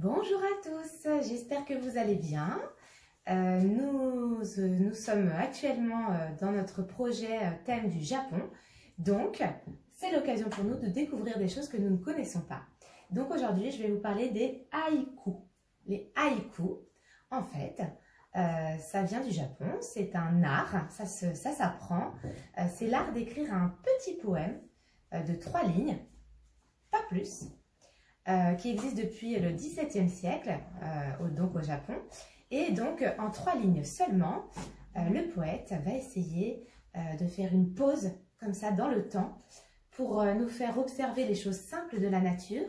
Bonjour à tous, j'espère que vous allez bien. Nous sommes actuellement dans notre projet thème du Japon. Donc, c'est l'occasion pour nous de découvrir des choses que nous ne connaissons pas. Donc aujourd'hui, je vais vous parler des haïkus. Les haïkus, en fait, ça vient du Japon. C'est un art, ça s'apprend. C'est l'art d'écrire un petit poème de 3 lignes, pas plus. Qui existe depuis le XVIIe siècle, donc au Japon. Et donc, en 3 lignes seulement, le poète va essayer de faire une pause, comme ça, dans le temps, pour nous faire observer les choses simples de la nature,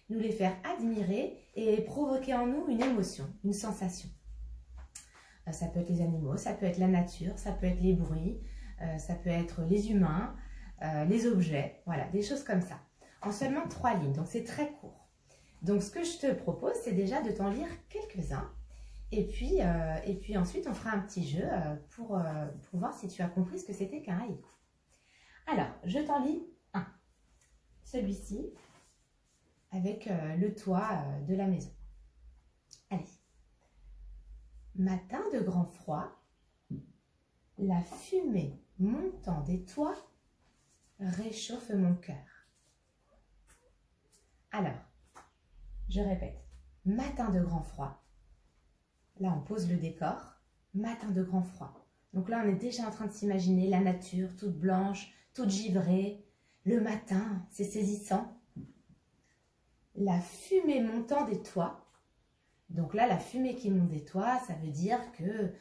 nous les faire admirer et provoquer en nous une émotion, une sensation. Ça peut être les animaux, ça peut être la nature, ça peut être les bruits, ça peut être les humains, les objets, voilà, des choses comme ça. En seulement 3 lignes, donc c'est très court. Donc, ce que je te propose, c'est déjà de t'en lire quelques-uns. Et puis ensuite, on fera un petit jeu pour voir si tu as compris ce que c'était qu'un haïku. Alors, je t'en lis un. Celui-ci, avec le toit de la maison. Allez. Matin de grand froid, la fumée montant des toits réchauffe mon cœur. Alors, je répète, matin de grand froid. Là, on pose le décor. Matin de grand froid. Donc là, on est déjà en train de s'imaginer la nature toute blanche, toute givrée. Le matin, c'est saisissant. La fumée montant des toits. Donc là, la fumée qui monte des toits, ça veut dire que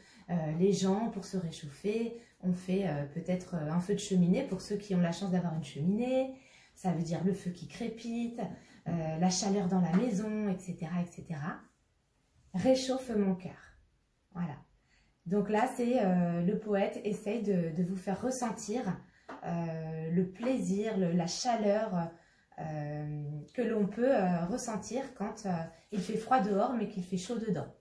les gens, pour se réchauffer, ont fait peut-être un feu de cheminée pour ceux qui ont la chance d'avoir une cheminée. Ça veut dire le feu qui crépite, la chaleur dans la maison, etc., etc. Réchauffe mon cœur. Voilà. Donc là, c'est le poète essaye de vous faire ressentir le plaisir, la chaleur que l'on peut ressentir quand il fait froid dehors, mais qu'il fait chaud dedans.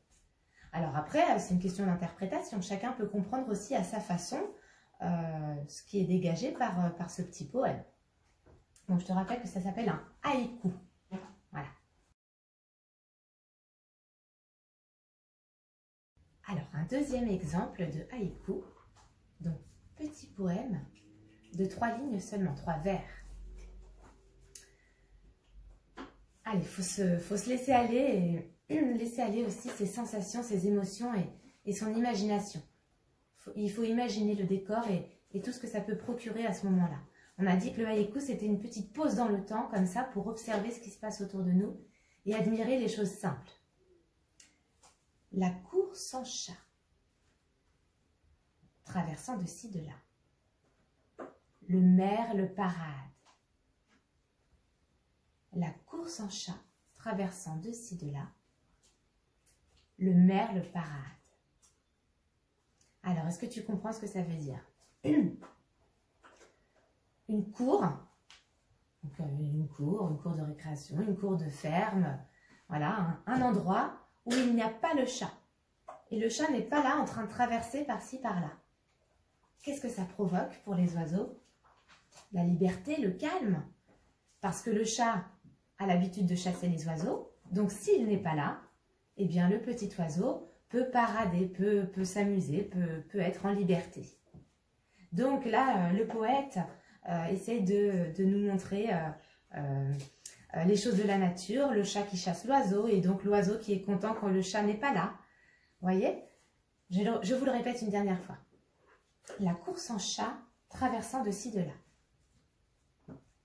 Alors après, c'est une question d'interprétation. Chacun peut comprendre aussi à sa façon ce qui est dégagé par ce petit poème. Donc, je te rappelle que ça s'appelle un haïku. Voilà. Alors, un deuxième exemple de haïku. Donc, petit poème de 3 lignes seulement, 3 vers. Allez, il faut se laisser aller et laisser aller aussi ses sensations, ses émotions et son imagination. Il faut imaginer le décor et tout ce que ça peut procurer à ce moment-là. On a dit que le haïku, c'était une petite pause dans le temps, comme ça, pour observer ce qui se passe autour de nous et admirer les choses simples. La cour sans chat, traversant de ci, de là. Le merle parade. La cour sans chat, traversant de ci, de là. Le merle parade. Alors, est-ce que tu comprends ce que ça veut dire? Une cour, donc une cour de récréation, une cour de ferme, voilà, un endroit où il n'y a pas le chat. Et le chat n'est pas là en train de traverser par-ci, par-là. Qu'est-ce que ça provoque pour les oiseaux? La liberté, le calme. Parce que le chat a l'habitude de chasser les oiseaux, donc s'il n'est pas là, eh bien le petit oiseau peut parader, peut s'amuser, peut être en liberté. Donc là, le poète essaye de nous montrer les choses de la nature, le chat qui chasse l'oiseau et donc l'oiseau qui est content quand le chat n'est pas là. Vous voyez? Je vous le répète une dernière fois. La cour sans chat traversant de ci, de là.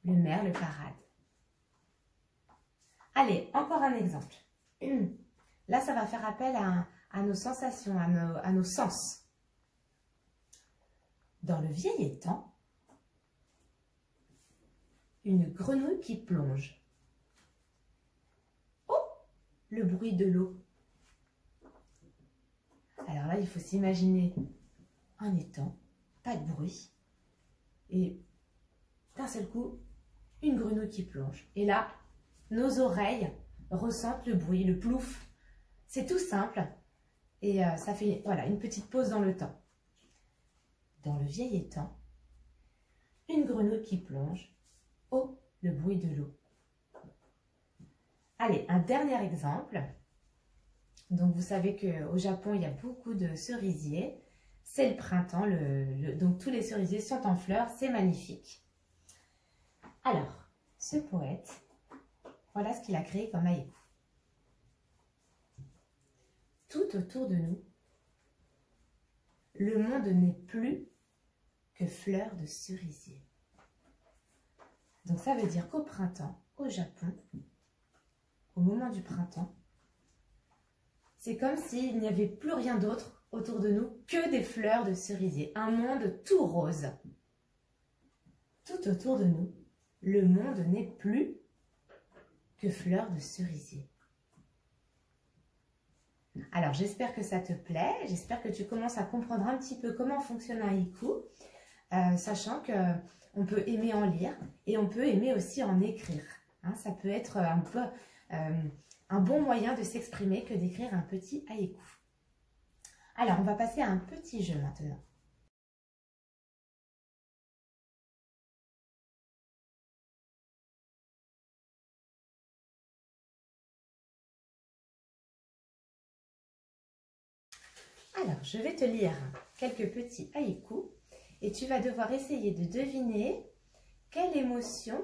Le merle parade. Allez, encore un exemple. Là, ça va faire appel à nos sensations, à nos sens. Dans le vieil étang, une grenouille qui plonge. Oh, le bruit de l'eau. Alors là, il faut s'imaginer un étang, pas de bruit, et d'un seul coup, une grenouille qui plonge. Et là, nos oreilles ressentent le bruit, le plouf. C'est tout simple, et ça fait voilà, une petite pause dans le temps. Dans le vieil étang, une grenouille qui plonge. Oh, le bruit de l'eau. Allez, un dernier exemple. Donc, vous savez qu'au Japon, il y a beaucoup de cerisiers. C'est le printemps, donc tous les cerisiers sont en fleurs, c'est magnifique. Alors, ce poète, voilà ce qu'il a créé comme haïku. Tout autour de nous, le monde n'est plus que fleurs de cerisier. Donc ça veut dire qu'au printemps, au Japon, au moment du printemps, c'est comme s'il n'y avait plus rien d'autre autour de nous que des fleurs de cerisier. Un monde tout rose. Tout autour de nous, le monde n'est plus que fleurs de cerisier. Alors, j'espère que ça te plaît. J'espère que tu commences à comprendre un petit peu comment fonctionne un haïku, sachant qu'on peut aimer en lire et on peut aimer aussi en écrire. Hein, ça peut être un peu un bon moyen de s'exprimer que d'écrire un petit haïku. Alors, on va passer à un petit jeu maintenant. Alors, je vais te lire quelques petits haïkus et tu vas devoir essayer de deviner quelle émotion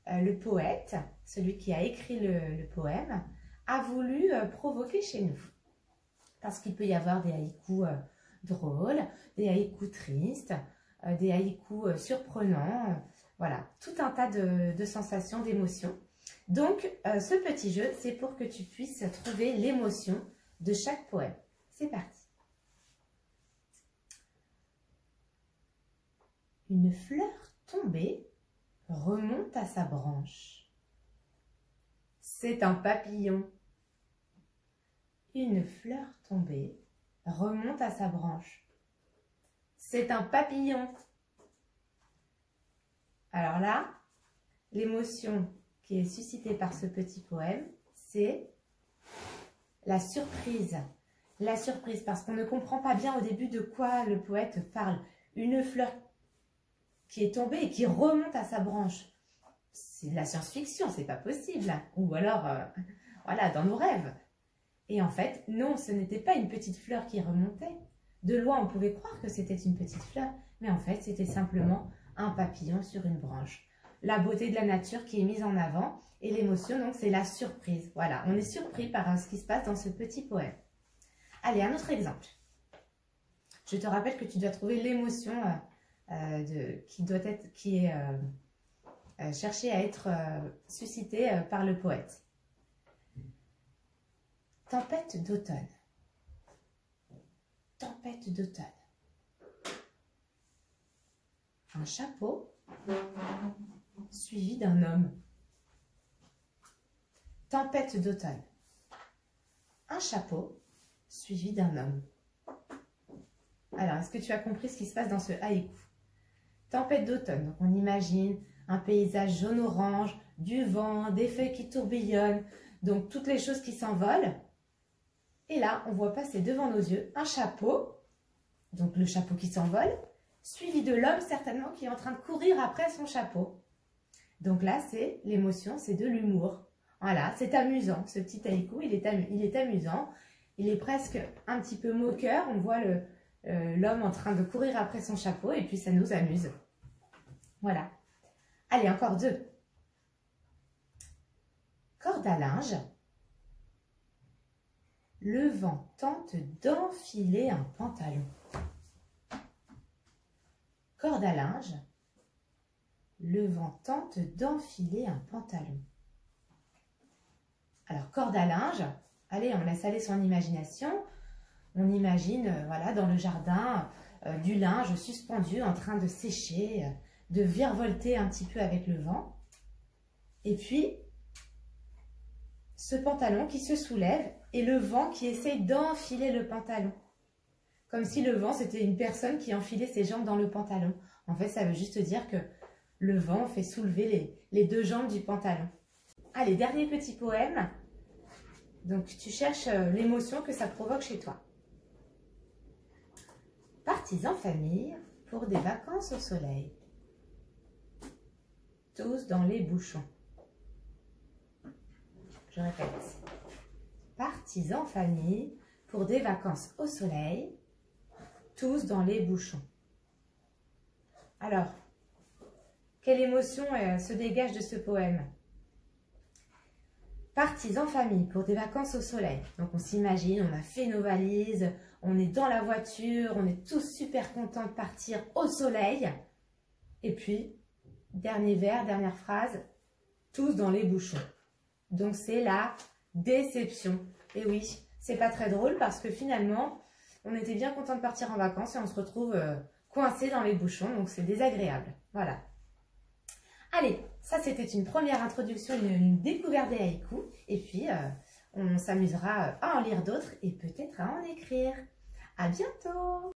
le poète, celui qui a écrit le poème, a voulu provoquer chez nous. Parce qu'il peut y avoir des haïkus drôles, des haïkus tristes, des haïkus surprenants, voilà, tout un tas de sensations, d'émotions. Donc, ce petit jeu, c'est pour que tu puisses trouver l'émotion de chaque poème. C'est parti. Une fleur tombée remonte à sa branche. C'est un papillon. Une fleur tombée remonte à sa branche. C'est un papillon. Alors là, l'émotion qui est suscitée par ce petit poème, c'est la surprise. La surprise, parce qu'on ne comprend pas bien au début de quoi le poète parle. Une fleur qui est tombée et qui remonte à sa branche. C'est de la science-fiction, c'est pas possible. Ou alors, voilà, dans nos rêves. Et en fait, non, ce n'était pas une petite fleur qui remontait. De loin, on pouvait croire que c'était une petite fleur, mais en fait, c'était simplement un papillon sur une branche. La beauté de la nature qui est mise en avant et l'émotion, donc, c'est la surprise. Voilà, on est surpris par ce qui se passe dans ce petit poème. Allez, un autre exemple. Je te rappelle que tu dois trouver l'émotion qui est cherchée à être suscitée par le poète. Tempête d'automne. Tempête d'automne. Un chapeau suivi d'un homme. Tempête d'automne. Un chapeau suivi d'un homme. Alors, est-ce que tu as compris ce qui se passe dans ce haïku? Tempête d'automne. Donc, on imagine un paysage jaune-orange, du vent, des feuilles qui tourbillonnent, donc toutes les choses qui s'envolent. Et là, on voit passer devant nos yeux un chapeau, donc le chapeau qui s'envole, suivi de l'homme certainement qui est en train de courir après son chapeau. Donc là, c'est l'émotion, c'est de l'humour. Voilà, c'est amusant. Ce petit haïku, il est amusant. Il est presque un petit peu moqueur. On voit l'homme en train de courir après son chapeau et puis ça nous amuse. Voilà. Allez, encore deux. Corde à linge. Le vent tente d'enfiler un pantalon. Corde à linge. Le vent tente d'enfiler un pantalon. Alors, corde à linge. Allez, on laisse aller son imagination. On imagine, voilà, dans le jardin, du linge suspendu en train de sécher, de virevolter un petit peu avec le vent. Et puis, ce pantalon qui se soulève et le vent qui essaye d'enfiler le pantalon. Comme si le vent, c'était une personne qui enfilait ses jambes dans le pantalon. En fait, ça veut juste dire que le vent fait soulever les deux jambes du pantalon. Allez, dernier petit poème. Donc, tu cherches l'émotion que ça provoque chez toi. Partis en famille pour des vacances au soleil. Tous dans les bouchons. Je répète. Partis en famille pour des vacances au soleil, tous dans les bouchons. Alors, quelle émotion se dégage de ce poème? Partis en famille pour des vacances au soleil. Donc on s'imagine, on a fait nos valises, on est dans la voiture, on est tous super contents de partir au soleil. Et puis, dernier vers, dernière phrase, tous dans les bouchons. Donc c'est la déception. Et oui, c'est pas très drôle parce que finalement, on était bien content de partir en vacances et on se retrouve coincé dans les bouchons. Donc c'est désagréable. Voilà. Allez, ça c'était une première introduction, une découverte des haïkus. Et puis, on s'amusera à en lire d'autres et peut-être à en écrire. À bientôt!